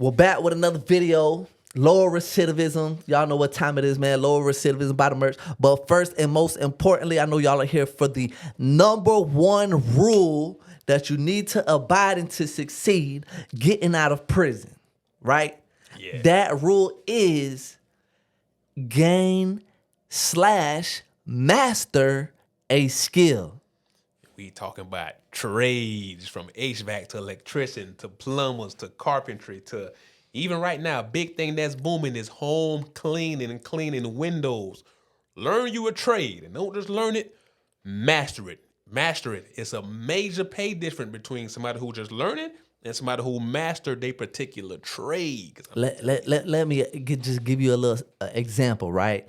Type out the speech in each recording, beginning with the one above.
We're back with another video. Lower recidivism. Y'all know what time it is, man. Lower recidivism by the merch. But first and most importantly, I know y'all are here for the number one rule that you need to abide in to succeed getting out of prison, right? Yeah. That rule is gain/master a skill. We talking about trades from HVAC to electrician to plumbers to carpentry to even right now, big thing that's booming is home cleaning and cleaning windows. Learn you a trade and don't just learn it, master it. Master it. It's a major pay difference between somebody who just learning and somebody who mastered their particular trade. Let me just give you a little example, right?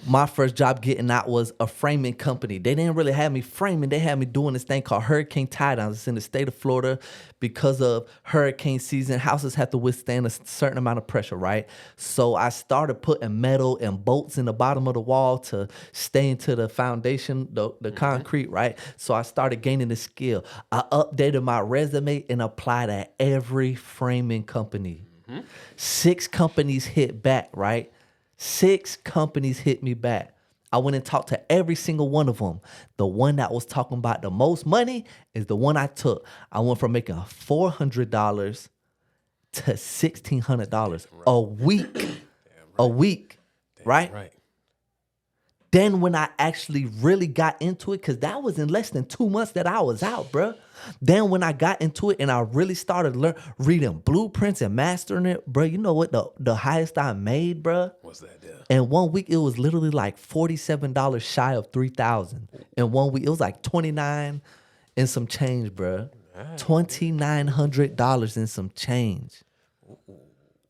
My first job getting out was a framing company. They didn't really have me framing. They had me doing this thing called hurricane tie downs. It's in the state of Florida. Because of hurricane season, houses have to withstand a certain amount of pressure, right? So I started putting metal and bolts in the bottom of the wall to stay into the foundation, the concrete, right? So I started gaining the skill. I updated my resume and applied at every framing company. 6 companies hit back, right? 6 companies hit me back. I went and talked to every single one of them. The one that was talking about the most money is the one I took. I went from making $400 to $1,600 a week. A week, right? Right. Then when I actually really got into it, because that was in less than 2 months that I was out, bro. Then when I got into it and I really started reading blueprints and mastering it, bro, you know what the highest I made, bro? What's that there? In 1 week, it was literally like $47 shy of $3,000. In 1 week, it was like $29 and some change, bro. $2,900 and some change.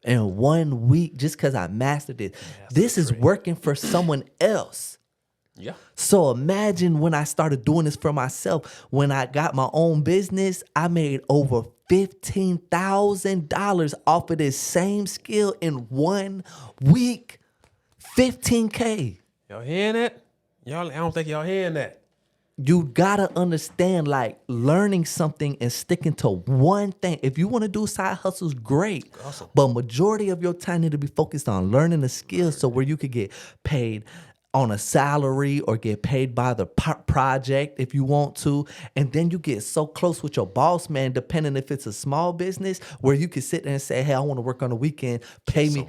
In 1 week, just because I mastered it. This is working for someone else. Yeah. So imagine when I started doing this for myself. When I got my own business, I made over $15,000 off of this same skill in 1 week. $15K. Y'all hearing that? I don't think y'all hearing that. You gotta understand, like, learning something and sticking to one thing. If you want to do side hustles, great. Awesome. But majority of your time need to be focused on learning the skills so where you could get paid on a salary or get paid by the project if you want to. And then you get so close with your boss, man, depending if it's a small business where you can sit there and say, hey, I want to work on the weekend, pay me.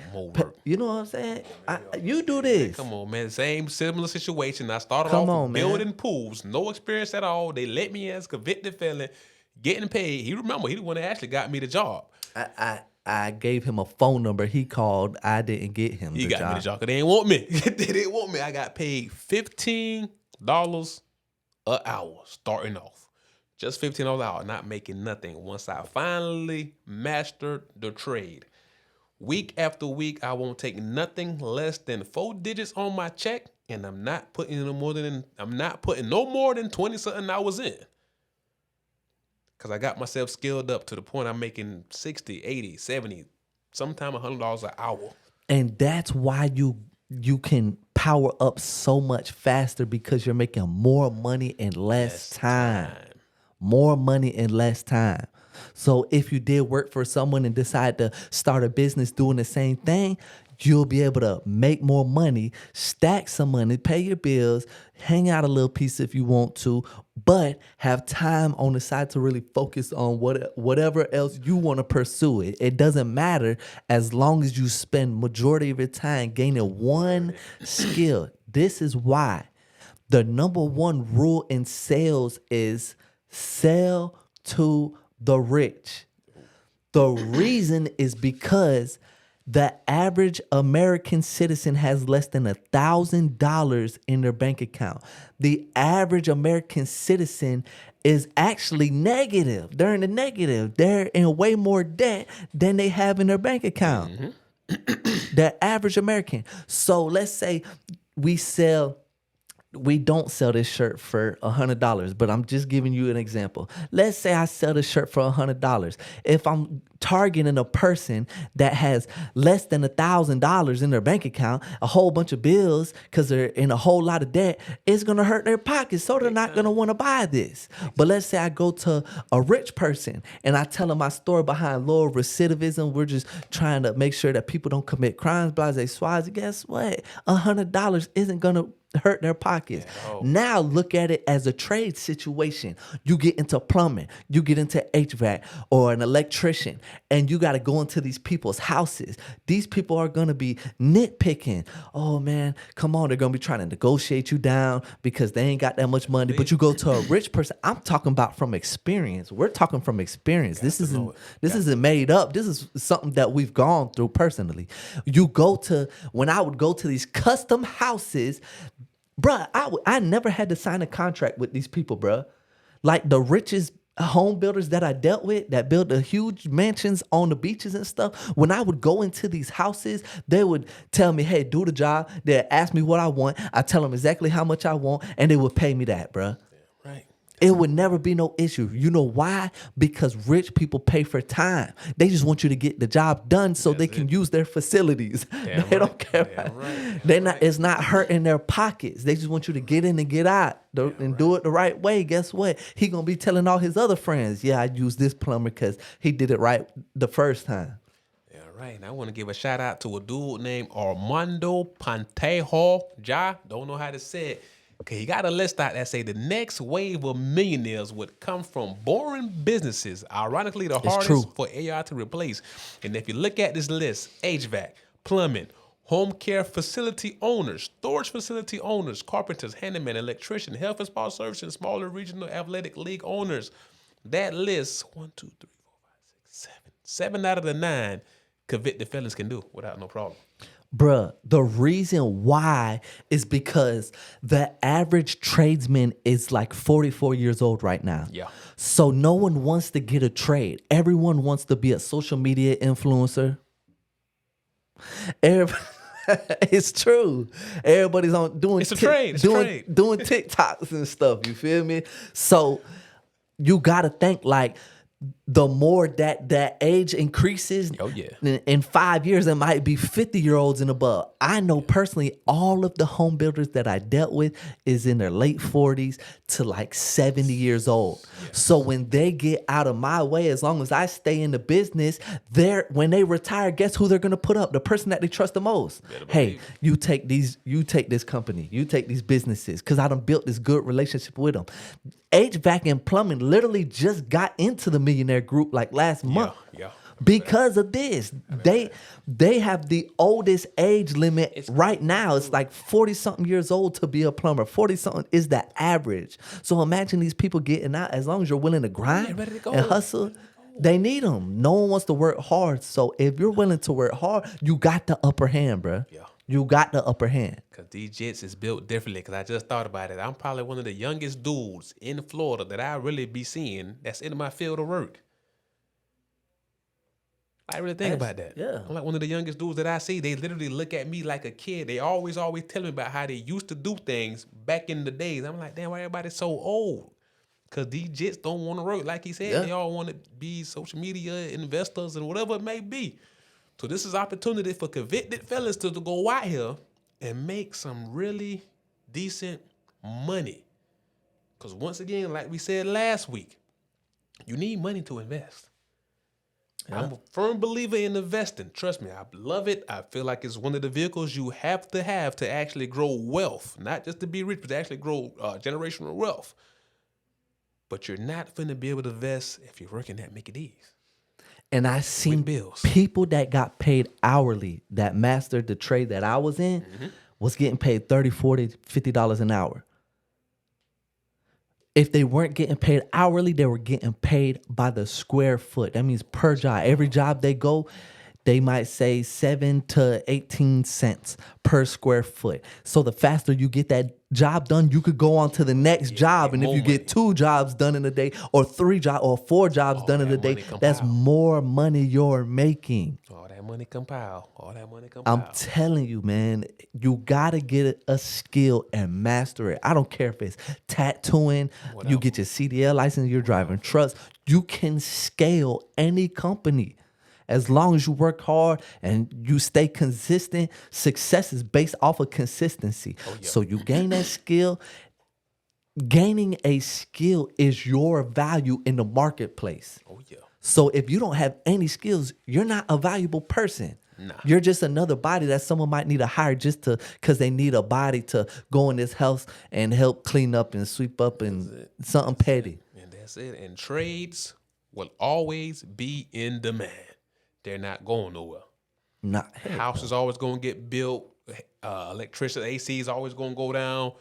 You know what I'm saying? You do this. Come on, man. Similar situation. I started Come off on, man. building pools, no experience at all. They let me as a convicted felon, getting paid. He the one that actually got me the job. I gave him a phone number. He called. I didn't get him the job. He got me the job because they didn't want me. They didn't want me. I got paid $15 an hour starting off. Just $15 an hour, not making nothing. Once I finally mastered the trade. Week after week, I won't take nothing less than 4 digits on my check, and I'm not putting no more than 20-something hours in. Because I got myself skilled up to the point I'm making 60, 80, 70, sometimes $100 an hour. And that's why you can power up so much faster because you're making more money in less time. More money in less time. So if you did work for someone and decide to start a business doing the same thing, you'll be able to make more money, stack some money, pay your bills, hang out a little piece if you want to, but have time on the side to really focus on whatever else you want to pursue. It doesn't matter as long as you spend majority of your time gaining one skill. This is why the number one rule in sales is sell to the rich. The reason is because the average American citizen has less than $1,000 in their bank account. The average American citizen is actually negative. They're in the negative. They're in way more debt than they have in their bank account. The average American. So let's say we sell we don't sell this shirt for $100, but I'm just giving you an example. Let's say I sell this shirt for $100. If I'm targeting a person that has less than $1,000 in their bank account, a whole bunch of bills because they're in a whole lot of debt, it's gonna hurt their pockets, so they're not gonna want to buy this. But let's say I go to a rich person and I tell them my story behind low recidivism. We're just trying to make sure that people don't commit crimes. Blase swazi. Guess what? $100 isn't gonna hurt their pockets. Now look at it as a trade situation. You get into plumbing, you get into HVAC or an electrician, and you got to go into these people's houses. These people are going to be nitpicking. Oh man, come on. They're going to be trying to negotiate you down because they ain't got that much money. But you go to a rich person. I'm talking about from experience. We're talking from experience. This isn't made up. This is something that we've gone through personally. When I would go to these custom houses, bruh, I never had to sign a contract with these people, bruh. Like the richest home builders that I dealt with that built the huge mansions on the beaches and stuff. When I would go into these houses, they would tell me, hey, do the job. They'd ask me what I want. I tell them exactly how much I want, and they would pay me that, bruh. Yeah, right. It would never be no issue. You know why? Because rich people pay for time. They just want you to get the job done so they can use their facilities. They don't care. It's not hurting their pockets. They just want you to get in and get out and do it the right way. Guess what? He gonna be telling all his other friends, yeah, I used this plumber because he did it right the first time. Yeah, right. And I want to give a shout out to a dude named Armando Pantejo. Don't know how to say it. Okay, he got a list out that say the next wave of millionaires would come from boring businesses. Ironically, the hardest for AI to replace. And if you look at this list, HVAC, plumbing, home care facility owners, storage facility owners, carpenters, handymen, electrician, health and spa services, and smaller regional athletic league owners. That list, 1, 2, 3, 4, 5, 6, 7. 7 out of the 9 convicted felons can do without no problem. Bruh, the reason why is because the average tradesman is like 44 years old right now. Yeah. So no one wants to get a trade. Everyone wants to be a social media influencer. It's true. Everybody's doing TikToks and stuff. You feel me? So you gotta think like, the more that age increases, in 5 years, it might be 50-year-olds and above. I know personally, all of the home builders that I dealt with is in their late 40s to like 70 years old. So when they get out of my way, as long as I stay in the business, when they retire, guess who they're going to put up? The person that they trust the most. Hey, you take this company, you take these businesses, because I done built this good relationship with them. HVAC and plumbing literally just got into the millionaire group like last month. Because of this. They have the oldest age limit right now. It's like 40-something years old to be a plumber. 40-something is the average. So imagine these people getting out. As long as you're willing to grind and hustle, they need them. No one wants to work hard. So if you're willing to work hard, you got the upper hand, bro. You got the upper hand. Because these jets is built differently. Because I just thought about it. I'm probably one of the youngest dudes in Florida that I really be seeing that's in my field of work. I really think about that. Yeah. I'm like one of the youngest dudes that I see. They literally look at me like a kid. They always tell me about how they used to do things back in the days. I'm like, damn, why everybody's so old? Because these jets don't want to work. Like he said, they all want to be social media investors and whatever it may be. So this is opportunity for convicted fellas to go out here and make some really decent money. Because once again, like we said last week, you need money to invest. I'm a firm believer in investing. Trust me, I love it. I feel like it's one of the vehicles you have to actually grow wealth. Not just to be rich, but to actually grow generational wealth. But you're not finna be able to invest if you're working at Mickey D's. And I seen people that got paid hourly that mastered the trade that I was in was getting paid $30, $40, $50 an hour. If they weren't getting paid hourly, they were getting paid by the square foot. That means per job. Every job they go, they might say 7 to 18 cents per square foot. So the faster you get that job done, you could go on to the next job. And if you get 2 jobs done in a day, or 3 jobs, or 4 jobs done in a day, that's more money you're making. All that money compile. All that money compile. I'm telling you, man, you gotta get a skill and master it. I don't care if it's tattooing, you get your CDL license, you're driving trucks. You can scale any company. As long as you work hard and you stay consistent, success is based off of consistency. So you gain that skill. Gaining a skill is your value in the marketplace. Oh, yeah. So if you don't have any skills, you're not a valuable person. Nah. You're just another body that someone might need to hire just because they need a body to go in this house and help clean up and sweep up and something petty. And that's it. And trades will always be in demand. They're not going nowhere. House is always going to get built. Electricity, AC is always going to go down.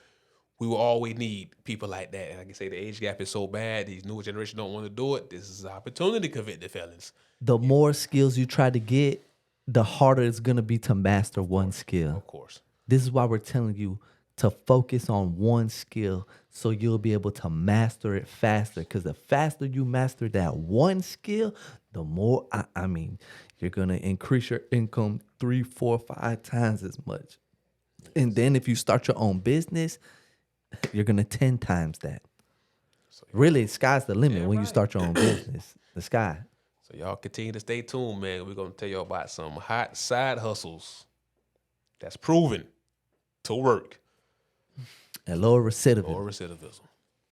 We will always need people like that. And like I say, the age gap is so bad. These newer generations don't want to do it. This is an opportunity to convict the felons. The more skills you try to get, the harder it's going to be to master one skill. Of course. This is why we're telling you to focus on one skill so you'll be able to master it faster. Because the faster you master that one skill, the more, you're going to increase your income 3, 4, 5 times as much. And then if you start your own business, you're going to 10 times that. So, really, sky's the limit when you start your own business. The sky. So y'all continue to stay tuned, man. We're going to tell you about some hot side hustles that's proven to work. And lower recidivism. Lower recidivism.